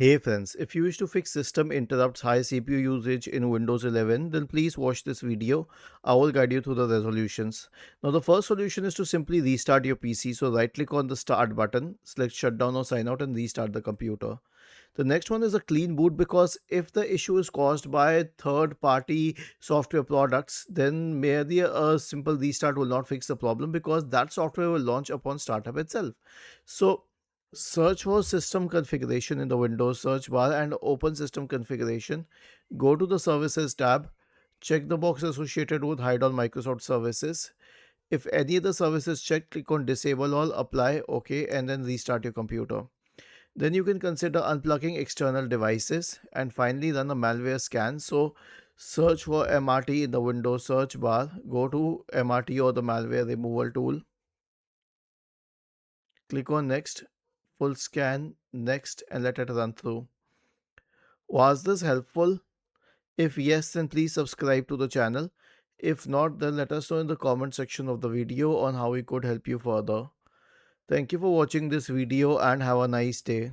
Hey friends, if you wish to fix system interrupts high CPU usage in Windows 11, then please watch this video. I will guide you through the resolutions. Now the first solution is to simply restart your PC. So right click on the start button, select shutdown or sign out and restart the computer. The next one is a clean boot because if the issue is caused by third party software products, then merely a simple restart will not fix the problem because that software will launch upon startup itself. So search for system configuration in the Windows search bar and open system configuration. Go to the services tab. Check the box associated with hide all Microsoft services. If any of the services checked, click on disable all, apply, OK, and then restart your computer. Then you can consider unplugging external devices and finally run a malware scan. So search for MRT in the Windows search bar. Go to MRT or the malware removal tool. Click on next, full scan, next, and let it run through. Was this helpful? If yes, then please subscribe to the channel. If not, then let us know in the comment section of the video on how we could help you further. Thank you for watching this video and have a nice day.